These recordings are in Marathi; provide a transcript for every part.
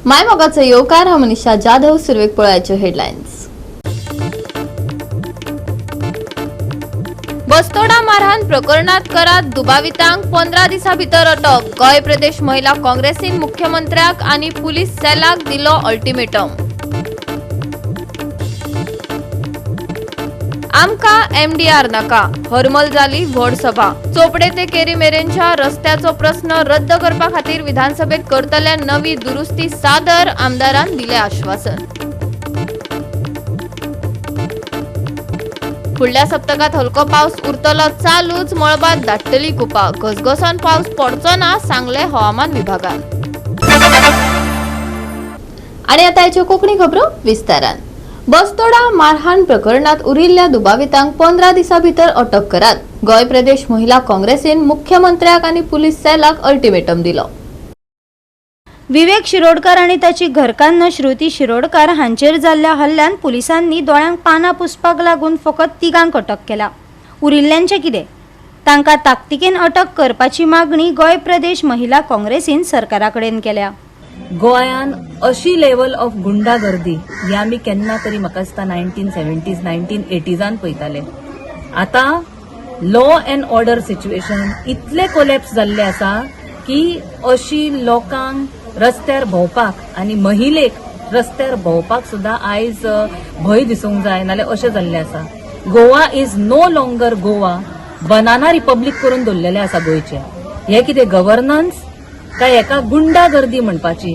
मायमोगाचो येवकार हांव मनीषा जाधव. सुरवेक पळोवयाच्यो हेडलायन्स. बस्तोडा मारहाण प्रकरणात करात दुबावितांक 15 दिसां भितर अटक. गोंय प्रदेश महिला काँग्रेसीन मुख्यमंत्र्याक आनी पुलीस सेलाक दिलो अल्टिमेटम. आमकां एमडीआर नाका, हरमल जाली व्हड सभा. चोपडे ते केरी मेरेनच्या रस्त्याचो प्रस्न रद्द करपा खातीर विधानसभेत करतले नवी दुरुस्ती सादर. आमदारान दिले आश्वासन. फुडल्या सप्तकात हलको पावस उरतलो चालूच. मळबात धाडटली कुपा. घसघसोन पावस पडचो ना, सांगले हवामान विभागान. आनी आतां हेच्यो कोंकणी खबरो विस्तारान. बस्तोडा मारहाण प्रकरणात उरिल्ल्या दुबावितांक 15 दिसां भितर अटक करात. गोंय प्रदेश महिला काँग्रेसीन मुख्यमंत्र्याक आनी पुलीस सेलाक अल्टिमेटम दिलो. विवेक शिरोडकार आणि ताची घरकान्न श्रुती शिरोडकार हांचेर जाल्ल्या हल्ल्यान पुलिसांनी दोळ्यांक पानां पुसपाक लागून फकत 3 अटक केला. उरिल्ल्यांचे कितें? तांकां ताकतिकेन अटक करपाची मागणी गोंय प्रदेश महिला काँग्रेसीन सरकारा कडेन केल्या. गोंयान अशी लेवल ऑफ गुंडागर्दी हे आमी केन्ना तरी म्हाका दिसता 1970s 1980s पळयताले. आतां लॉ अँड ऑर्डर सिच्युएशन इतले कोलॅप्स जाल्ले आसा की अशी लोकांक रस्त्यार भोंवपाक आनी महिलेक रस्त्यार भोंवपाक सुद्दां आयज भंय दिसूंक जाय नाल्यार अशें जाल्लें आसा. Goa is no longer Goa. Banana republic करून दवरलेलें आसा गोंयचें. हे कितें गव्हर्नन्स काय एका गुंडागर्दी म्हणपाची.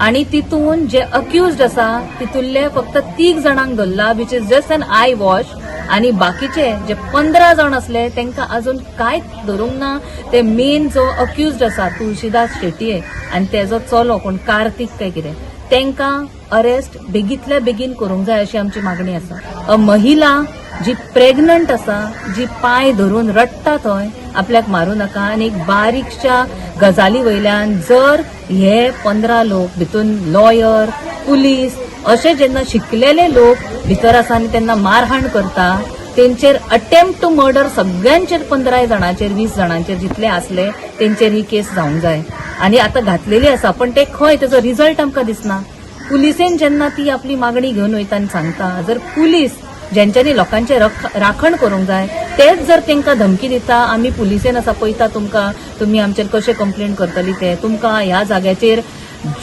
आणि तितून जे अक्युज्ड आसा तितूंतले फक्त 3 जाणांक धरला, which is just an eye wash. आणि बाकीचे जे 15 जाण असले तांकां अजून कांयच धरूंक ना. ते मेन जो अक्युज्ड आसा तुळशीदास शेटये आनी तेजो चलो कोण कार्तिक काय कितें, तांकां अरेस्ट बेगीतल्या बेगीन करूंक जाय अशी आमची मागणी आसा. अ महिला जी प्रेग्नंट आसा, जी पांय धरून रडटा थंय, आपल्याक मारूं नाका. आनी एक बारीकशा गजाली वयल्यान जर हे 15 लोक भितून लॉयर, पुलीस अशे जेन्ना शिकलेले लोक भितर आसा आनी तेन्ना मारहाण करता, तेंचेर अटेम्प्ट टू मर्डर सगळ्यांचेर 15 जाणांचेर 20 जाणांचेर जितले आसले तेंचेर ही केस जावंक जाय. आनी आतां घातलेली आसा पण ते खंय तेजो रिझल्ट आमकां दिसना. पुलिसेन जेन्ना ती आपली मागणी घेवन वयता आनी सांगता, जर पुलीस ज्यांच्यानी लोकांचे राखण करूंक जाय तेच जर तांकां धमकी दिता, आमी पुलिसेन आसा पळयता तुमकां, तुमी आमचेर कशें कंप्लेंट करतली ते, तुमकां ह्या जाग्याचेर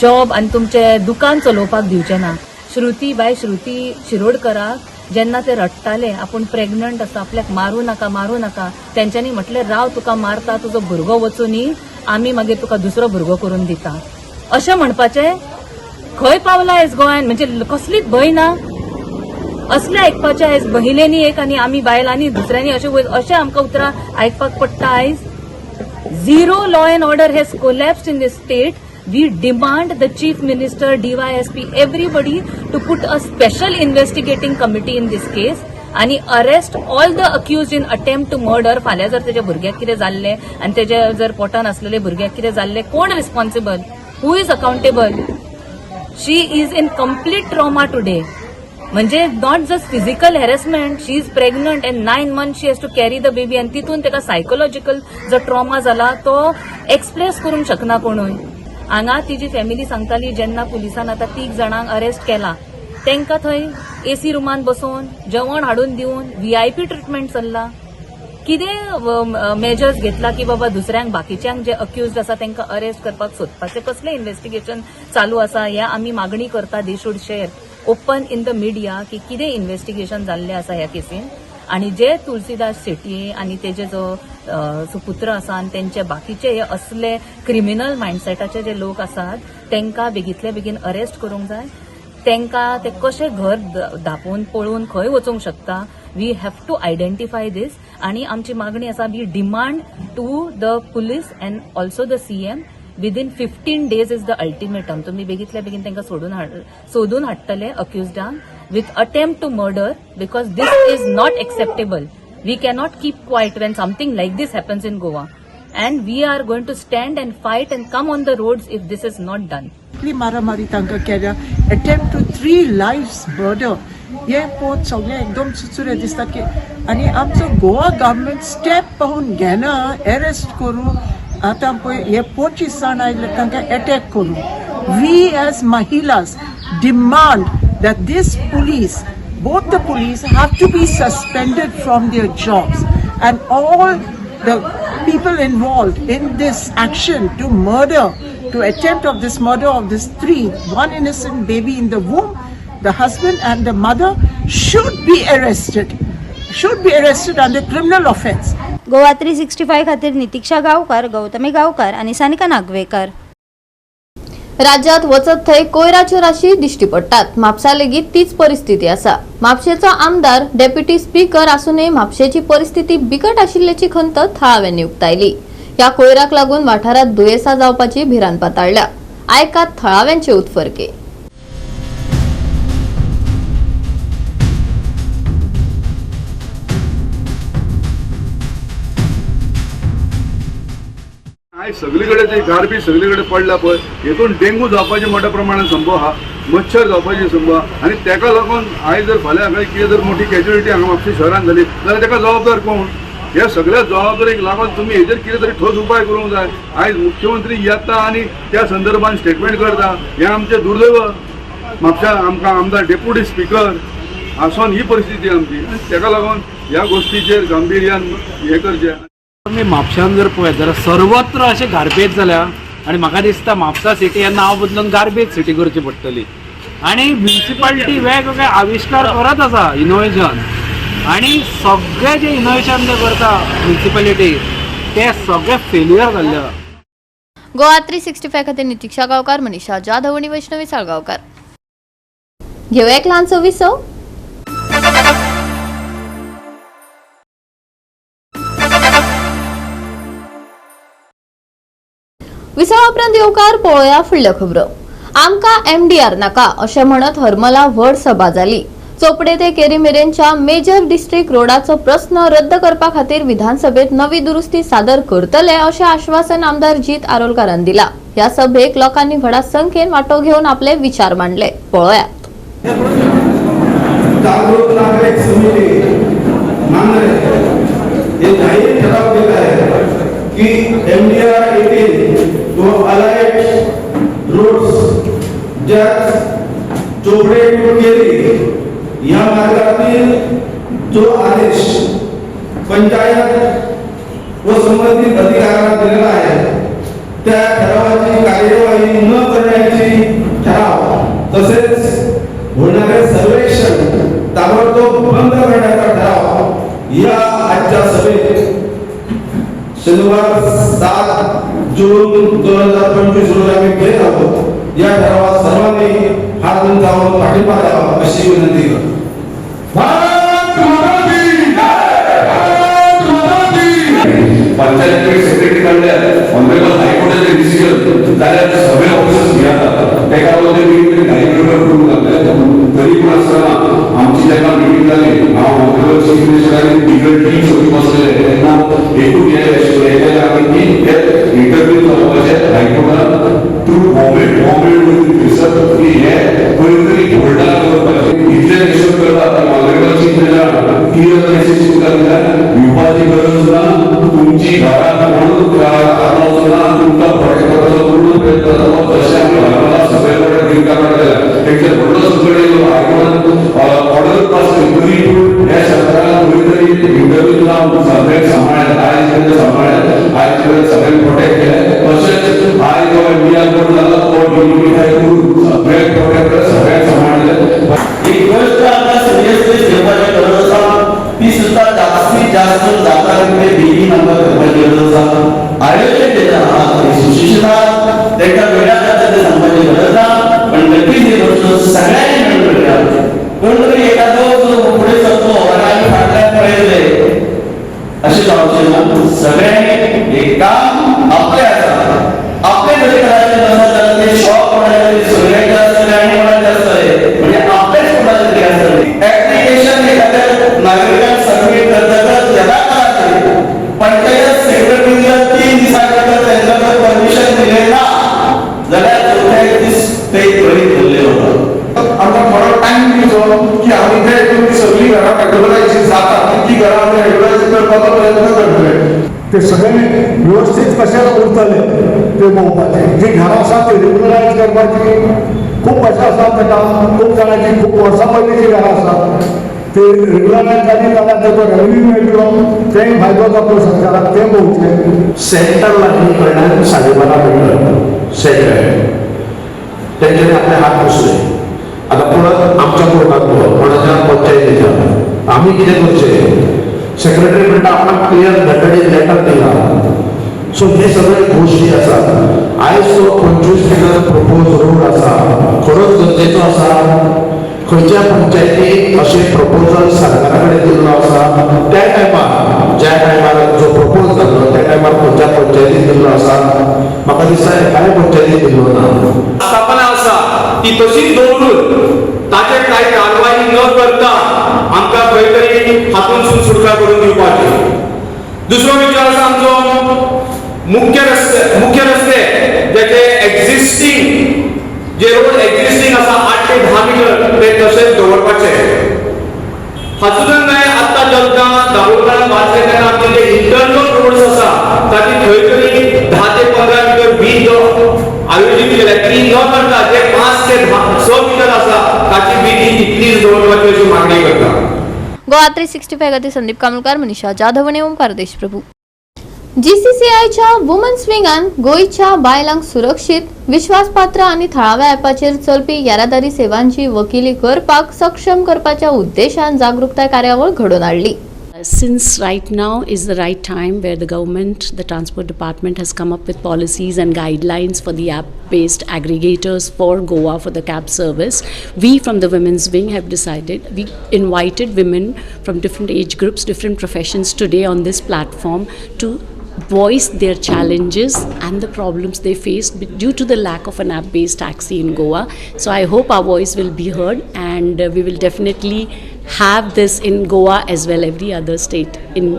जॉब आनी तुमचें दुकान चलोवपाक दिवचें ना. श्रुती शिरोडकराक जेन्ना ते रडटाले, आपूण प्रेग्नंट आसा, आपल्याक मारूं नाका, तेंच्यांनी म्हटलें राव तुका मारता, तुजो भुरगो वचूनी आमी मागीर तुका दुसरो भुरगो करून दिता. अशें म्हणपाचें खंय पावला आयज गोंयान? म्हणजे कसलीच भंय ना. असलें आयकपाचें आयज महिलेनी एक आनी आमी बायलांनी दुसऱ्यांनी अशें आमकां उतरां आयकपाक पडटा आयज. Zero law and order has collapsed in this state. We demand the Chief Minister, DYSP, everybody to put a special investigating committee in this case and arrest all the accused in attempt to murder. फाल्यां जर तेज्या भुरग्याक कितें जाल्लें आनी तेज्या जर पोटान आसलेले भुरग्याक कितें जाल्लें, कोण responsible? Who is accountable? She is in complete trauma today. म्हणजे not just physical harassment, she is pregnant and 9 months she has to carry the baby. आनी तितून तेका सायकोलॉजिकल जो ट्रॉमा जाला तो एक्सप्रेस करूंक शकना कोणूय. हांगा तिची फॅमिली सांगताली जेन्ना पुलिसान आतां 3 जाणांक अरेस्ट केला, तांकां थंय एसी रुमान बसोवन जेवण हाडून दिवन VIP ट्रिटमेंट चल्ला. कितें मेजर्स घेतला की बाबा दुसऱ्यांक बाकीच्यांक जे अक्युज्ड आसा तांकां अरेस्ट करपाक सोदपाचें कसलें इन्व्हेस्टिगेशन चालू आसा? हे आमी मागणी करता. They should share open in the media की कितें इन्व्हेस्टिगेशन जाल्लें आसा ह्या केसीन. आणि जे तुळशीदास शेटये आणि तेजे जो सुपुत्र आसा आनी तेंचे बाकीचे हे असले क्रिमिनल मायंडसेटाचे जे लोक आसात तांकां बेगीतल्या बेगीन अरेस्ट करूंक जाय. तांकां ते कशें घर धांपून पळोवन खंय वचूंक शकता. We have to identify this. आनी आमची मागणी आसा, we demand to the police and also the CM within 15 days is the ultimatum. तुम्ही बेगीतल्या बेगीन तांकां सोदून हाडटले अक्युज्डांक with attempt to murder, because this is not acceptable. We cannot keep quiet when something like this happens in Goa, and we are going to stand and fight and come on the roads if this is not done. मारामारी तांकां केल्या, attempt to 3 lives murder. हे पोत सगळें एकदम सुचुरे दिसता की आनी आमचो गोवा गव्हर्नमेंट स्टेप पाहून घेना, अरेस्ट करूं. आतां पळय हे 25 जाण आयले तांकां अटॅक करूं. we as Mahilas demand that this police, both the police have to be suspended from their jobs, and all the people involved in this action to murder, to attempt of this murder of this three, one innocent baby in the womb, the husband and the mother should be arrested under criminal offense. Goa 365 खातीर नितीक्षा गांवकार, गौतमी गांवकार आणि सानिका नागवेकर. राज्यात वचत थंय कोयराच्यो राशी दिश्टी पडटात. म्हापसा लेगीत तीच परिस्थिती आसा. म्हापशेचो आमदार डेप्युटी स्पीकर आसूनय म्हापशेची परिस्थिती बिकट आशिल्ल्याची खंत थळाव्यांनी उक्तायली. ह्या कोयराक लागून वाठारात दुयेसां जावपाची भिरांत पाताळल्या. आयकात थळाव्यांचे उतफर्के. आयज सगळीकडे ते गार्बेज सगळीकडे पडला पळय, हेतून डेंगू जावपाचे मोठ्या प्रमाणात संभव हा, मच्छर जावपाचे संभव हा, आणि ताका लागून आयज जर फाल्यां कितें जर मोठी कॅज्युलिटी हांगा म्हापशा शहरान जाली जाल्यार ताका जबाबदार कोण? ह्या सगळ्या जबाबदारीक लागून तुमी हेजेर कितें तरी ठोस उपाय करूंक जाय. आयज मुख्यमंत्री येता आणि त्या संदर्भात स्टेटमेंट करता, हें आमचें दुर्दैव. म्हापशा आमकां आमदार डेप्युटी स्पीकर आसून ही परिस्थिती आमची, ताका लागून ह्या गोष्टीचेर गांभीर्यान हें करचें. मी म्हापशान जर पळयत जाल्यार सर्वत्र अशें गार्बेज जाल्या, आनी म्हाका दिसता म्हापसा सिटी हें नांव बदलून गार्बेज सिटी करची पडटली. आनी म्युनिसिपालिटी वेगवेगळे आविश्कार करत आसा इनोव्हेशन, आनी सगळे जे इनोव्हेशन ते करता म्युनिसिपालिटी ते सगळे फेल्युअर जाल्ले आसा. गोवा 365 खातीर नितीक्षा गांवकार, मनीषा जाधव आणि वैष्णवी साळगांवकार. घेऊया एक ल्हानसो विसव. विसवा उपरांत येवकार पळोवया फुडल्यो खबरो. आमकां MDR नाका अशें म्हणत हरमला व्हड सभा जाली. चोपडे ते केरी मेरेनच्या मेजर डिस्ट्रिक्ट रोडाचो प्रस्न रद्द करपा खातीर विधानसभेत नवी दुरुस्ती सादर करतले अशें आश्वासन आमदार जीत आरोलकारान दिला. ह्या सभेक लोकांनी व्हडा संख्येन वांटो घेवन आपले विचार मांडले. पळोवयात. जागरूक नागरिक समिती मांगणे हे जाहीर ठराव केला आहे की MDR 18 व अलाइड रोड्स ज्या चोपडे टू केरी या मार्गातील जो आदेश पंचायत व संबंधित अधिकाऱ्यांना दिलेला आहे त्या ठरावाची कार्यवाही न करण्याची ठराव, तसेच होणारे सर्वेक्षण ताबडतोब बंद करण्याचा ठराव या आजच्या सभेत शनिवार 7 जून 2025 रोजी आम्ही घेत आहोत. या ठरावात सर्वांनी हात उंचावून पाठिंबा द्यावा अशी विनंती करतो. पंचायत सेक्रेटरी काढल्या ऑनरेबल हायकोर्टाचे डिसिजन जाल्यार सगळे ऑफिसर्स घेतात तेका मध्ये मीटिंग हायकोर्टात करून लागले. तरी पण असताना आमची जेव्हा मीटिंग झाली, हांव ऑनरेबल चीफ मिनिस्टर आणि बिगर टीम सगळी बसले तेन्ना एकूच हे आमी इंटरव्यू करपाचे हायकोर्टात थ्रू बॉम्बे दिसत की हे खंय तरी घोळटा करपाचे इतले रेशो करता. Honourable chief minister clear message दिला विवादाची गरज ना, तुमची घरात म्हणून आलोचना तुमका फटकाराचो पूर्ण प्रयत्न जालो तशें आमी घराला सगळे कडेन दिवंक लागल्या. तेचे व्हडलो सगळे हायकोर्टान ऑर्डर पास केली ह्या सरकारान खंय तरी इंटरव्यू लावन सगळे सांबाळ्ळें, आयज पर्यंत सांबाळ्ळें, आयज पर्यंत सगळे प्रोटेक्ट केले. तशेंच आयज जो इंडिया कोर्ट जालो तो डिलिमिफाय करून सगळे प्रोटेक्ट सगळे सांबाळले. एक गोष्ट आता सिरियसली घेवपाची गरज आसा, ती सुद्धा जास्तीत जास्त जातांकडे बेगीन आमकां करपाची गरज आसा. आयोजन केलें आहा सुशिक्षित आहात तांकां वेगळ्या पद्धतीन सांगपाची गरज आहा, पण नक्कीच ही गोष्ट सगळ्यांनी मेळून करया. कोण तरी एखादो फुडें सरतो आनी आमी फाटल्यान पळयले अशें जावचें ना. सगळ्यांनी एक काम आपलें आसा, आपलें जरी करायचें नसत जाल्यार तें शॉप कोणाचें सगळ्यांचें आसतलें आनी कोणाचें आसतलें, म्हणजे आपलेंच कोणाचें तरी आसतलें. एप्लिकेशन एखाद्या नागरिकाक सबमीट करतकच येता पंचायत सेक्रेटरी जर 3 दिसां भितर तांकां परमिशन दिलें ना जाल्यार चवथ्या दीस ते घरी धरले वता. आमकां थोडो टायम दिवचो की आमी ते सगळी घरां कॅटेगरायज जाता तितकी घरां आमी कॅटेगरायज करपाचो प्रयत्न करतले. ते सगळे व्यवस्थित कशा उरतले ते पळोवपाचे जी घरां आसा ती रेग्युलरायज करपाची खूब अशें आसा ताका खूब जाणांची खूब वर्सां पयलींची घरां आसात ते रेग्युलरायज जाली जाल्यार ताचो रेव्हेन्यू मेळटलो तेंय फायदो जातलो सरकाराक तें पळोवचें सेंटर लागणी कडल्यान 12.5 मीटर सेंटर तेंच्यांनी आपले हात पुसले आता परत आमच्या कोर्टांतलो कोणाच्या पंचायतीच्या आमी कितें करचें सेक्रेटरी म्हणटा आपणाक क्लियर लेटर दिला सो हे सगळे गोष्टी आसात आयज तो 25 मीटर प्रपोज रोड आसा खरोच गरजेचो आसा खंयच्या पंचायतीक अशें प्रपोजल सरकारा कडेन दिल्लो आसा त्या टायमार ज्या टायमार जो प्रपोज जाल्लो त्या टायमार खंयच्या पंचायतीक दिल्लो आसा म्हाका दिसता एकाय पंचायतीक दिल्लो ना स्थापना आसा ती तशीच दवरून ताचेर कांय कारवाई न करता आमकां खंय तरी हातूंतसून सुटका करून दिवपाची दुसरो विचार आसा आमचो मुख्य रस्ते जेचे एक्झिस्टिंग जे रोड एक्झिस्टिंग आसा 8 ते 10 मीटर ते तशेंच दवरपाचे हातूंतल्यान न्हय आतां जल्गां दाबोळकार वाचले तेन्ना आमचे जे इंटरनल रोड्स आसा ताची खंय तरी 10 ते 15 मीटर वीथ आयोजीत केल्या ती न करता जे 5 ते 6 मीटर आसा ताची वीथ इतलीच दवरपाची अशी मागणी करता. गोवा 365 खातीर संदीप कामलकार, मनीषा जाधव आनी ओमकार देशप्रभू. जीसीसीआयच्या वुमन्स विंगान गोंयच्या बायलांक सुरक्षीत विश्वासपात्र आनी थळाव्या ॲपाचेर चलपी येरादारी सेवांची वकिली करपाक सक्षम करपाच्या उद्देशान जागृताय कार्यावळ घडोवन हाडली. Since right now is the right time where the government, the transport department has come up with policies and guidelines for the app-based aggregators for Goa for the cab service, we from the women's wing have decided, we invited women from different age groups, different professions today on this platform to voice their challenges and the problems they face due to the lack of an app-based taxi in Goa. So I hope our voice will be heard and we will definitely have this in Goa as well. Every other state in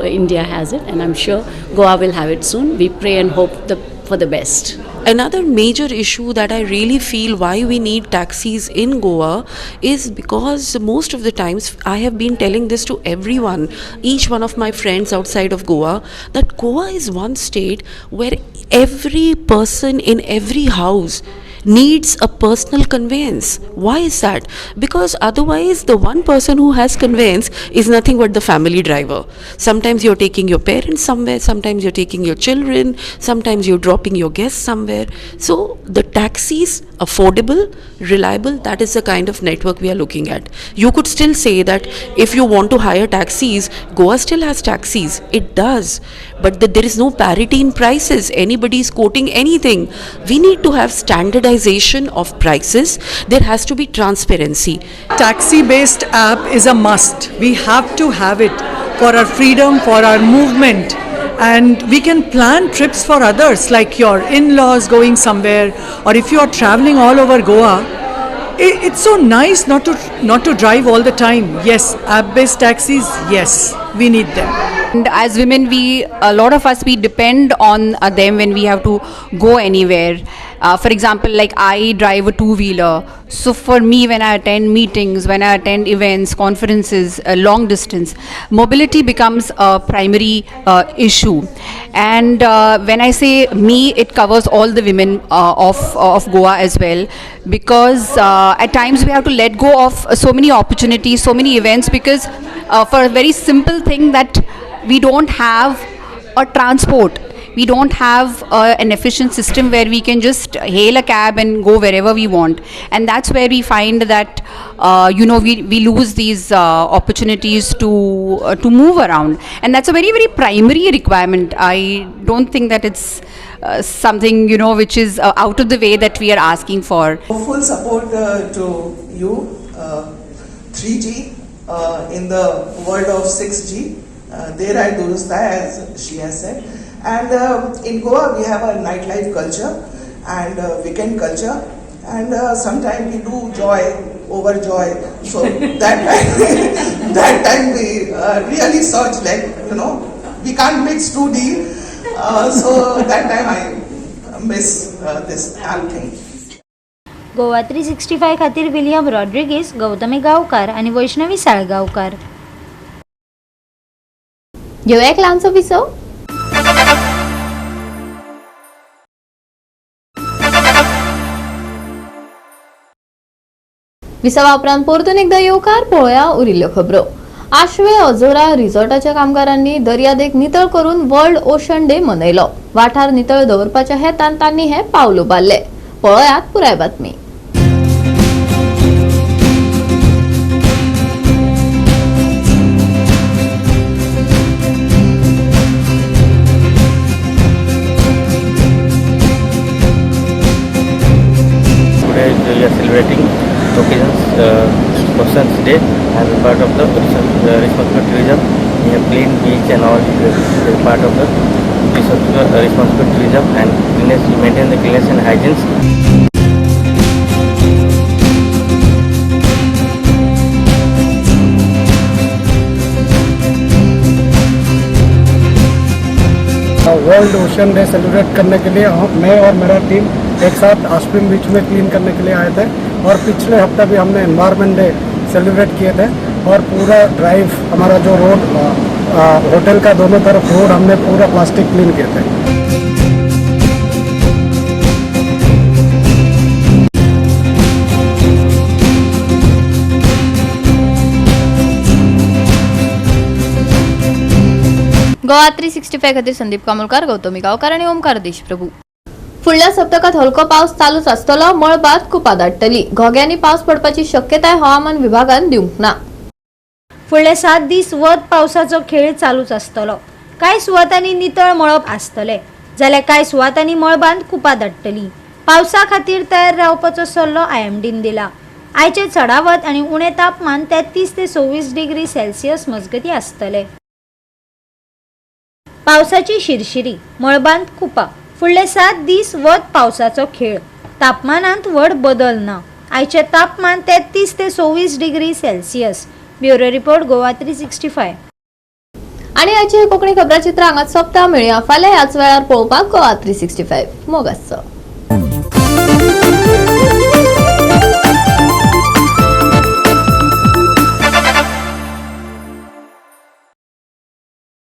India has it and I'm sure Goa will have it soon. We pray and hope for the best. Another major issue that I really feel why we need taxis in Goa is because most of the times I have been telling this to everyone, each one of my friends outside of Goa, that Goa is one state where every person in every house needs a personal conveyance. Why is that? Because otherwise the one person who has conveyance is nothing but the family driver. Sometimes you're taking your parents somewhere, sometimes you're taking your children, sometimes you're dropping your guests somewhere. So the taxis, affordable, reliable, that is the kind of network we are looking at. You could still say that if you want to hire taxis, Goa still has taxis. It does. But there is no parity in prices. Anybody is quoting anything. We need to have standardization of prices. There has to be transparency. Taxi-based app is a must. We have to have it for our freedom, for our movement. And we can plan trips for others, like your in-laws going somewhere, or if you are traveling all over Goa. It's so nice not to drive all the time. Yes, app-based taxis, yes, we need them. And as women, a lot of us, we depend on them when we have to go anywhere. For example, like I drive a two-wheeler. So for me, when I attend meetings, when I attend events, conferences, long distance, mobility becomes a primary issue. And when I say me, it covers all the women of Goa as well. Because at times we have to let go of so many opportunities, so many events, because for a very simple thing that we don't have a transport. We don't have an efficient system where we can just hail a cab and go wherever we want. And that's where we find that, we lose these opportunities to move around. And that's a very, very primary requirement. I don't think that it's something, which is out of the way that we are asking for. Full support to you, 3G in the world of 6G. There I durustha, as she has said. And in Goa we have a nightlife culture and weekend culture, and sometimes we do joy over joy. So that time we really search, we can't mix 2D. So that time I miss this whole thing. Goa 365 खातीर विलियम रॉड्रिगीस, गौतमी गावकार आणि वैष्णवी साळगावकार. घेऊया एक ल्हानसो विसव. विसावा उपरांत परतून एकदा येवकार पळोवया उरिल्ल्यो खबरो. आशवे अजोरा रिसॉर्टाच्या कामगारांनी दर्यादेग नितळ करून वर्ल्ड ओशन डे मनयलो. वाठार नितळ दवरपाच्या हेतान तांणी हे पावल उबारले. पळोवयात पुराय बातमी. We are celebrating occasions, Ocean's Day as a part of the responsible tourism. We have clean beach and all as part of the responsible tourism and cleanliness. We maintain the cleanliness and hygiene. World ocean day celebrate करने के लिए मैं और मेरा टीम एक साथ आश्विन बीच में क्लीन करने के लिए आए थे और पिछले हफ्ते भी हमने एनवायरनमेंट डे सेलिब्रेट किए थे और पूरा ड्राइव हमारा जो रोड होटल का दोनों तरफ रोड हमने पूरा प्लास्टिक क्लीन किए थे. गोवा 365 खातीर संदीप कामोलकार, गौतमी गांवकार आणि ओमकार देशप्रभू. फुडल्या सप्तकात हलको पावस चालूच आसतलो. मळबात कुपां दाटतली. घोग्यांनी पावस पडपाची शक्यताय हवामान विभागान दिवंक ना. फुडले 7 दीस वत पावसाचो खेळ चालूच आसतलो. कांय सुवातांनी नितळ मळब आसतले जाल्यार कांय सुवातांनी मळबांत कुपां दाटतली. पावसा खातीर तयार रावपाचो सल्लो IMDन दिला. आयचे चडावत आनी उणे तापमान 33 ते 24 डिग्री सेल्सियस मजगती आसतले. पावसाची शिरशिरी. मळबांत कुपां. फुडले 7 दीस वत पावसाचो खेळ. तापमानांत व्हड बदल ना. आयचे तापमान 33 ते 24 degree Celsius. Bureau report Goa 365. आणि आजची कोंकणी खबराचित्र हांगाच सोंपता. मेळया फाल्यां ह्याच वेळार पळोवपाक गोवा 365. मोग आसचो.